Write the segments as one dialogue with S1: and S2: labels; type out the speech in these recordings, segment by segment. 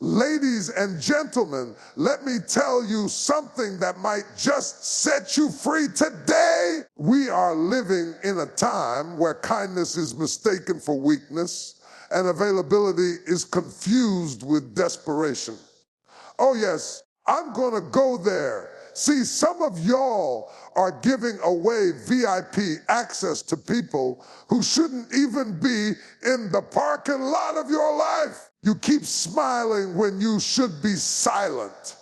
S1: Ladies and gentlemen, let me tell you something that might just set you free today. We are living in a time where kindness is mistaken for weakness and availability is confused with desperation. Oh yes, I'm gonna go there. See, some of y'all are giving away VIP access to people who shouldn't even be in the parking lot of your life. You keep smiling when you should be silent.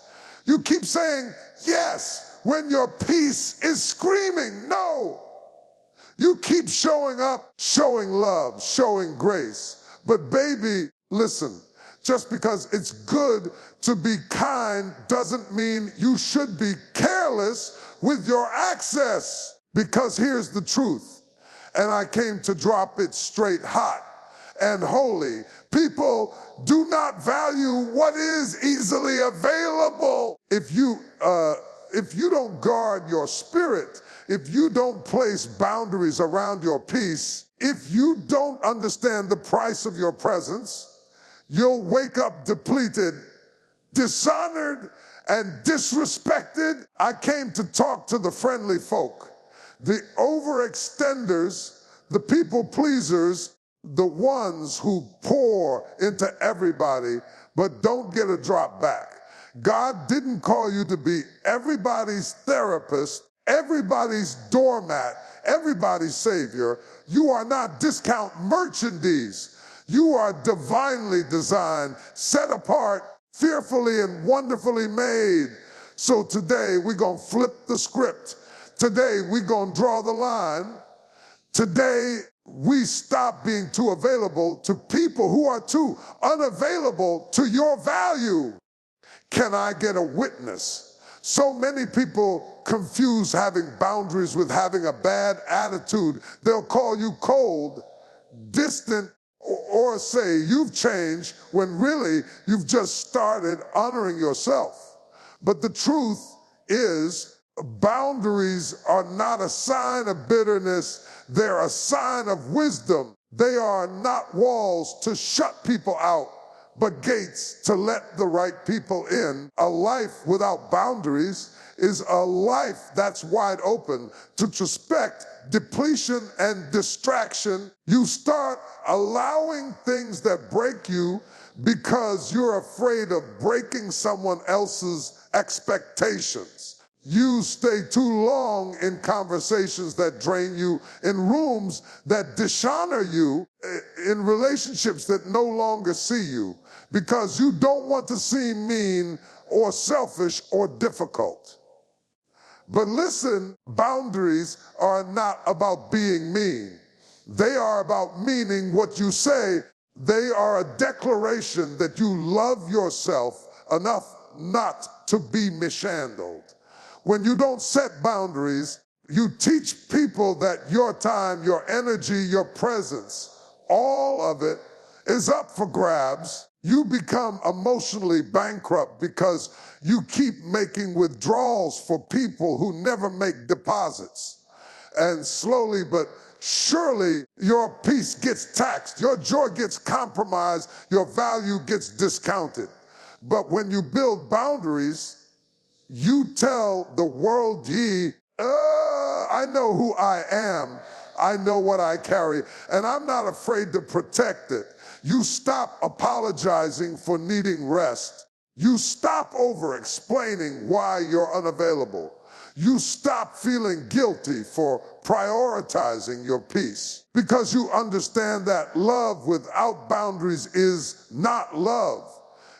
S1: You keep saying yes when your peace is screaming no. You keep showing up, showing love, showing grace. But baby, listen, just because it's good to be kind doesn't mean you should be careless with your access. Because here's the truth, and I came to drop it straight hot and holy. People do not value what is easily available. If you don't guard your spirit, if you don't place boundaries around your peace, if you don't understand the price of your presence, you'll wake up depleted, dishonored, and disrespected. I came to talk to the friendly folk, the overextenders, the people pleasers, the ones who pour into everybody but don't get a drop back. God didn't call you to be everybody's therapist, everybody's doormat, everybody's savior. You are not discount merchandise. You are divinely designed, set apart, fearfully and wonderfully made. So today we're gonna flip the script. Today we're gonna draw the line. Today we stop being too available to people who are too unavailable to your value. Can I get a witness? So many people confuse having boundaries with having a bad attitude. They'll call you cold, distant, or say you've changed when really you've just started honoring yourself. But the truth is, boundaries are not a sign of bitterness, they're a sign of wisdom. They are not walls to shut people out, but gates to let the right people in. A life without boundaries is a life that's wide open to respect, depletion, and distraction. You start allowing things that break you because you're afraid of breaking someone else's expectations. You stay too long in conversations that drain you, in rooms that dishonor you, in relationships that no longer see you, because you don't want to seem mean or selfish or difficult. But listen, boundaries are not about being mean. They are about meaning what you say. They are a declaration that you love yourself enough not to be mishandled. When you don't set boundaries, you teach people that your time, your energy, your presence, all of it is up for grabs. You become emotionally bankrupt because you keep making withdrawals for people who never make deposits. And slowly but surely your peace gets taxed, your joy gets compromised, your value gets discounted. But when you build boundaries, you tell the world I know who I am, I know what I carry, and I'm not afraid to protect it. You stop apologizing for needing rest. You stop over-explaining why you're unavailable. You stop feeling guilty for prioritizing your peace, because you understand that love without boundaries is not love.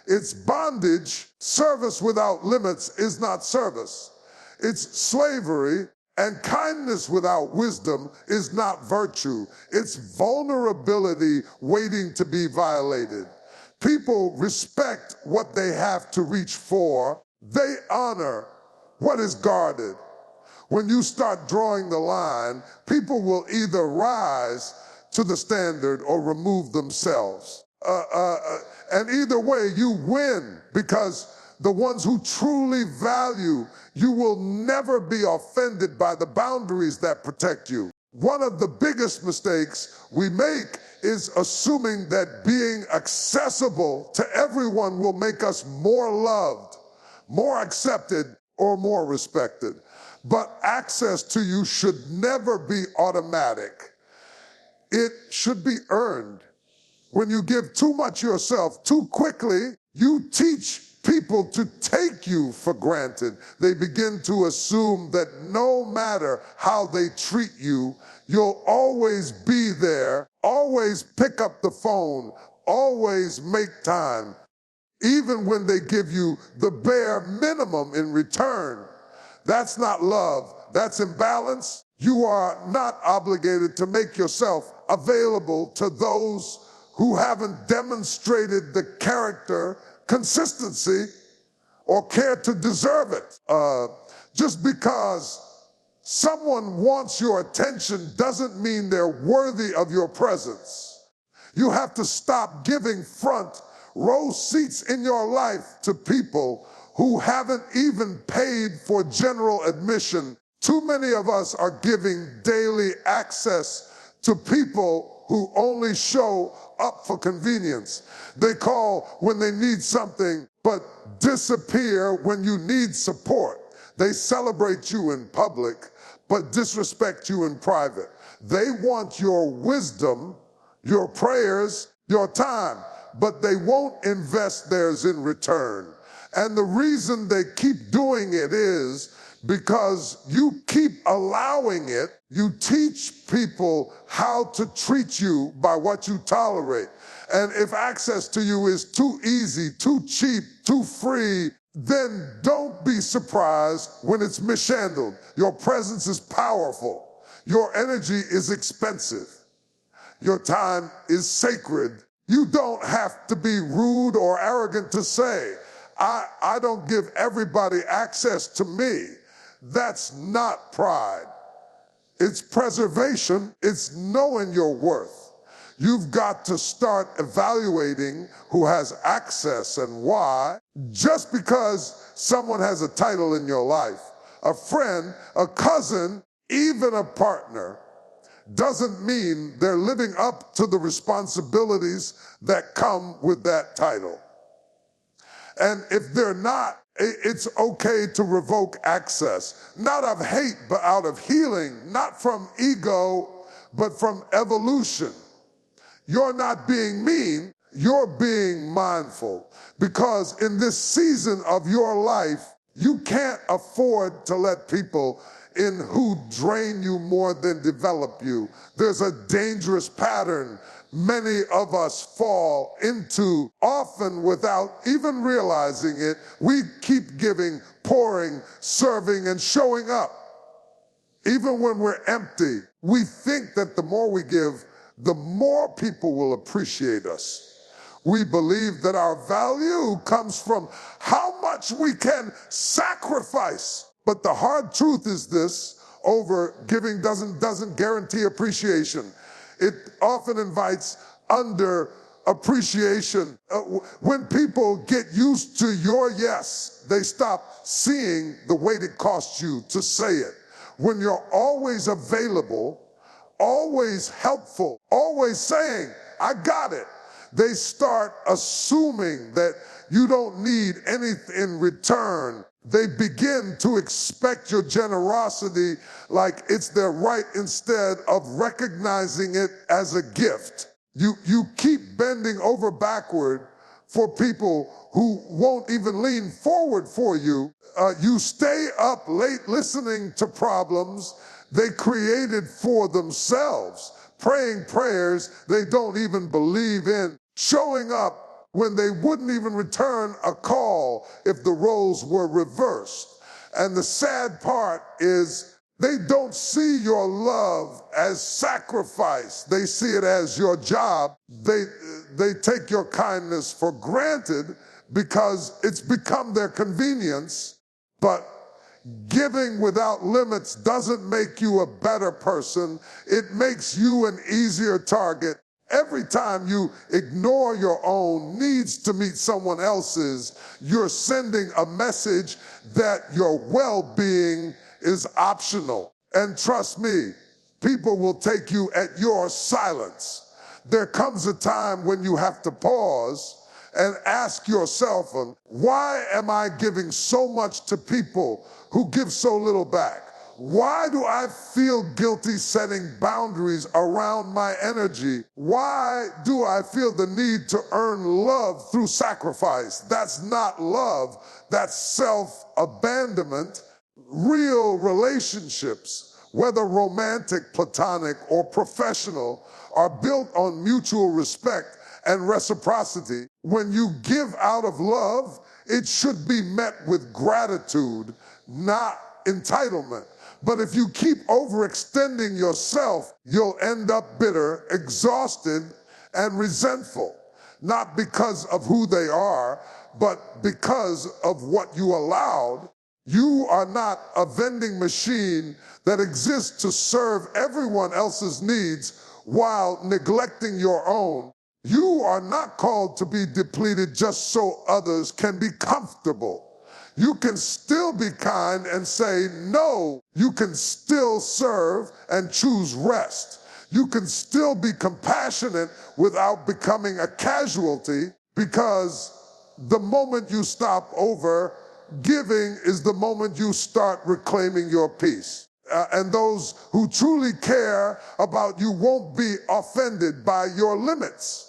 S1: It's bondage. Service without limits is not service. It's slavery, and kindness without wisdom is not virtue. It's vulnerability waiting to be violated. People respect what they have to reach for. They honor what is guarded. When you start drawing the line, people will either rise to the standard or remove themselves. And either way, you win, because the ones who truly value you will never be offended by the boundaries that protect you. One of the biggest mistakes we make is assuming that being accessible to everyone will make us more loved, more accepted, or more respected. But access to you should never be automatic. It should be earned. When you give too much yourself too quickly, you teach people to take you for granted. They begin to assume that no matter how they treat you, you'll always be there, always pick up the phone, always make time, even when they give you the bare minimum in return. That's not love, that's imbalance. You are not obligated to make yourself available to those who haven't demonstrated the character, consistency, or care to deserve it. Just because someone wants your attention doesn't mean they're worthy of your presence. You have to stop giving front row seats in your life to people who haven't even paid for general admission. Too many of us are giving daily access to people who only show up for convenience. They call when they need something, but disappear when you need support. They celebrate you in public, but disrespect you in private. They want your wisdom, your prayers, your time, but they won't invest theirs in return. And the reason they keep doing it is because you keep allowing it. You teach people how to treat you by what you tolerate. And if access to you is too easy, too cheap, too free, then don't be surprised when it's mishandled. Your presence is powerful. Your energy is expensive. Your time is sacred. You don't have to be rude or arrogant to say, I don't give everybody access to me. That's not pride. It's preservation. It's knowing your worth. You've got to start evaluating who has access and why. Just because someone has a title in your life, a friend, a cousin, even a partner, doesn't mean they're living up to the responsibilities that come with that title. And if they're not, it's okay to revoke access, not of hate, but out of healing, not from ego, but from evolution. You're not being mean, you're being mindful. Because in this season of your life, you can't afford to let people in who drain you more than develop you. There's a dangerous pattern many of us fall into, often without even realizing it. We keep giving, pouring, serving, and showing up. Even when we're empty, we think that the more we give, the more people will appreciate us. We believe that our value comes from how much we can sacrifice. But the hard truth is this: overgiving doesn't guarantee appreciation. It often invites underappreciation. When people get used to your yes, they stop seeing the weight it costs you to say it. When you're always available, always helpful, always saying, I got it, they start assuming that you don't need anything in return. They begin to expect your generosity like it's their right instead of recognizing it as a gift. You keep bending over backward for people who won't even lean forward for you. You stay up late listening to problems they created for themselves, praying prayers they don't even believe in, showing up when they wouldn't even return a call if the roles were reversed. And the sad part is they don't see your love as sacrifice. They see it as your job. They take your kindness for granted because it's become their convenience. But giving without limits doesn't make you a better person. It makes you an easier target. Every time you ignore your own needs to meet someone else's, you're sending a message that your well-being is optional. And trust me, People will take you at your silence. There comes a time when you have to pause and ask yourself, why am I giving so much to people who give so little back? Why do I feel guilty setting boundaries around my energy? Why do I feel the need to earn love through sacrifice? That's not love, that's self-abandonment. Real relationships, whether romantic, platonic, or professional, are built on mutual respect and reciprocity. When you give out of love, it should be met with gratitude, not entitlement. But if you keep overextending yourself, you'll end up bitter, exhausted, and resentful, not because of who they are, but because of what you allowed. You are not a vending machine that exists to serve everyone else's needs while neglecting your own. You are not called to be depleted just so others can be comfortable. You can still be kind and say no. You can still serve and choose rest. You can still be compassionate without becoming a casualty, because the moment you stop over-giving is the moment you start reclaiming your peace. And those who truly care about you won't be offended by your limits.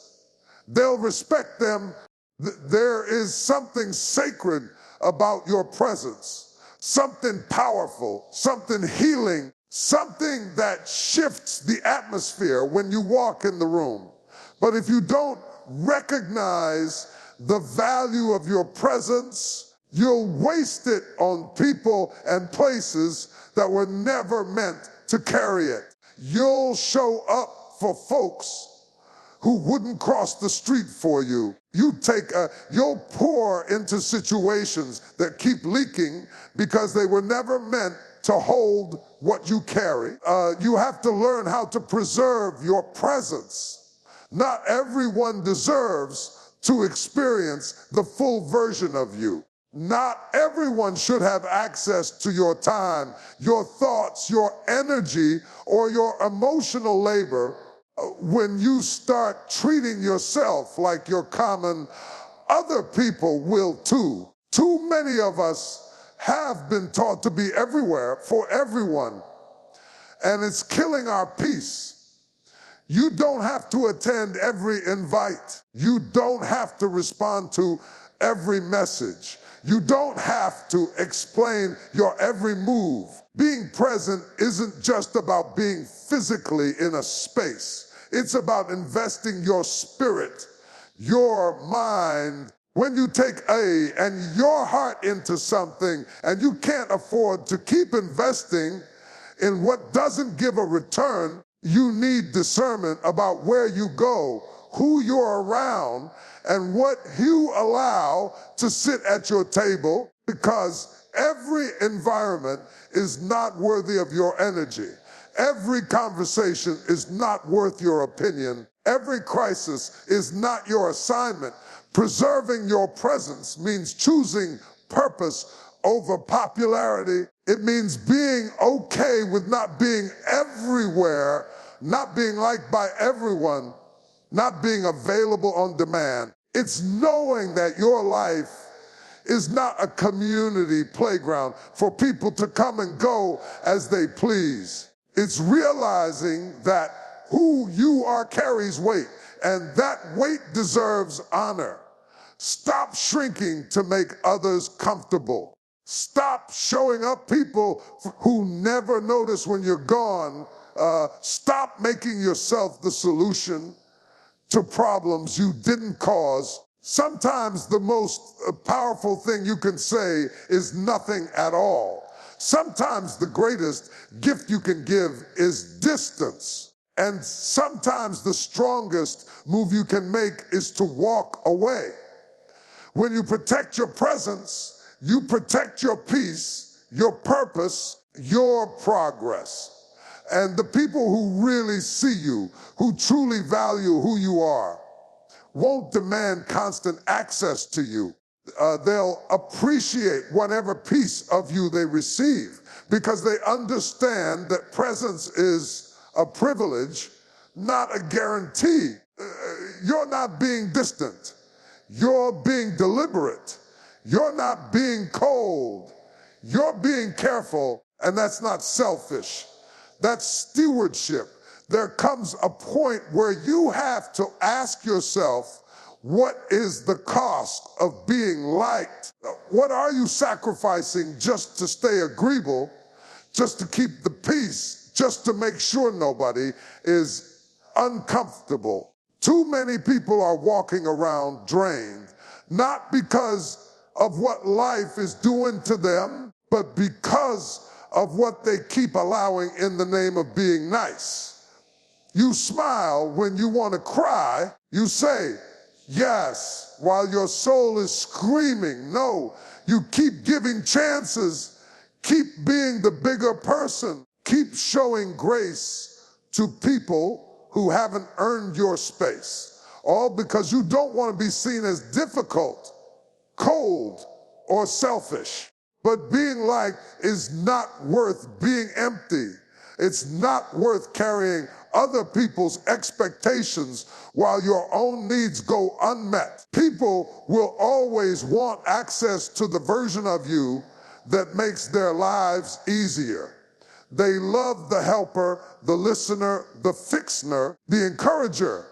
S1: They'll respect them. There is something sacred about your presence, something powerful, something healing, something that shifts the atmosphere when you walk in the room. But if you don't recognize the value of your presence, you'll waste it on people and places that were never meant to carry it. You'll show up for folks who wouldn't cross the street for you. You'll pour into situations that keep leaking because they were never meant to hold what you carry. You have to learn how to preserve your presence. Not everyone deserves to experience the full version of you. Not everyone should have access to your time, your thoughts, your energy, or your emotional labor. When you start treating yourself like you're common, other people will too. Too many of us have been taught to be everywhere for everyone, and it's killing our peace. You don't have to attend every invite. You don't have to respond to every message. You don't have to explain your every move. Being present isn't just about being physically in a space. It's about investing your spirit, your mind. When you take and your heart into something and you can't afford to keep investing in what doesn't give a return, you need discernment about where you go, who you're around, and what you allow to sit at your table, because every environment is not worthy of your energy. Every conversation is not worth your opinion. Every crisis is not your assignment. Preserving your presence means choosing purpose over popularity. It means being okay with not being everywhere, not being liked by everyone, not being available on demand. It's knowing that your life is not a community playground for people to come and go as they please. It's realizing that who you are carries weight, and that weight deserves honor. Stop shrinking to make others comfortable. Stop showing up people who never notice when you're gone. Stop making yourself the solution to problems you didn't cause. Sometimes the most powerful thing you can say is nothing at all. Sometimes the greatest gift you can give is distance. And sometimes the strongest move you can make is to walk away. When you protect your presence, you protect your peace, your purpose, your progress. And the people who really see you, who truly value who you are, won't demand constant access to you. They'll appreciate whatever piece of you they receive, because they understand that presence is a privilege, not a guarantee. You're not being distant. You're being deliberate. You're not being cold. You're being careful, and that's not selfish. That's stewardship. There comes a point where you have to ask yourself, what is the cost of being liked? What are you sacrificing just to stay agreeable, just to keep the peace, just to make sure nobody is uncomfortable? Too many people are walking around drained, not because of what life is doing to them, but because of what they keep allowing in the name of being nice. You smile when you want to cry. You say yes while your soul is screaming no. You keep giving chances, keep being the bigger person, keep showing grace to people who haven't earned your space, all because you don't want to be seen as difficult, cold, or selfish. But being liked is not worth being empty. It's not worth carrying other people's expectations while your own needs go unmet. People will always want access to the version of you that makes their lives easier. They love the helper, the listener, the fixer, the encourager,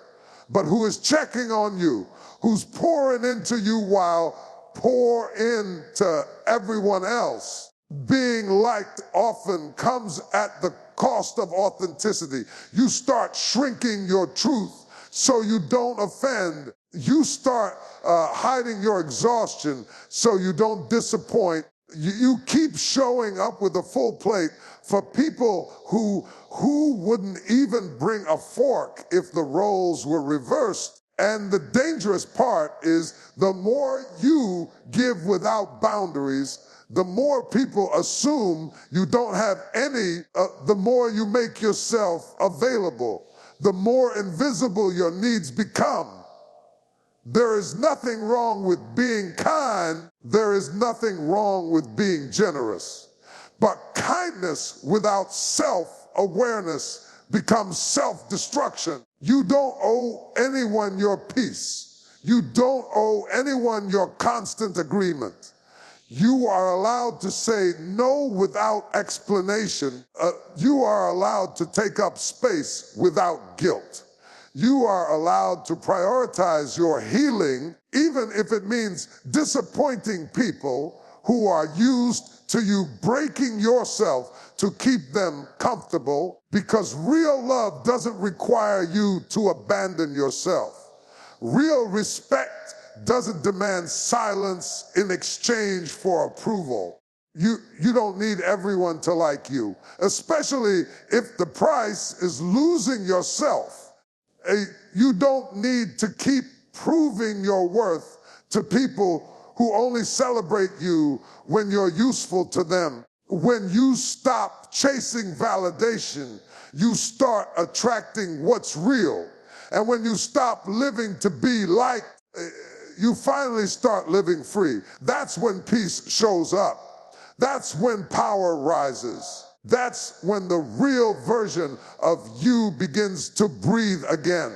S1: but who is checking on you, who's pouring into you while pour into everyone else. Being liked often comes at the cost of authenticity. You start shrinking your truth so you don't offend. You start hiding your exhaustion so you don't disappoint. You keep showing up with a full plate for people who wouldn't even bring a fork if the roles were reversed. And the dangerous part is the more you give without boundaries, the more people assume you don't have any, the more you make yourself available, the more invisible your needs become. There is nothing wrong with being kind. There is nothing wrong with being generous. But kindness without self-awareness becomes self-destruction. You don't owe anyone your peace. You don't owe anyone your constant agreement. You are allowed to say no without explanation. You are allowed to take up space without guilt. You are allowed to prioritize your healing, even if it means disappointing people who are used to you breaking yourself to keep them comfortable, because real love doesn't require you to abandon yourself. Real respect doesn't demand silence in exchange for approval. You don't need everyone to like you, especially if the price is losing yourself. You don't need to keep proving your worth to people who only celebrate you when you're useful to them. When you stop chasing validation, you start attracting what's real. And when you stop living to be liked, you finally start living free. That's when peace shows up. That's when power rises. That's when the real version of you begins to breathe again.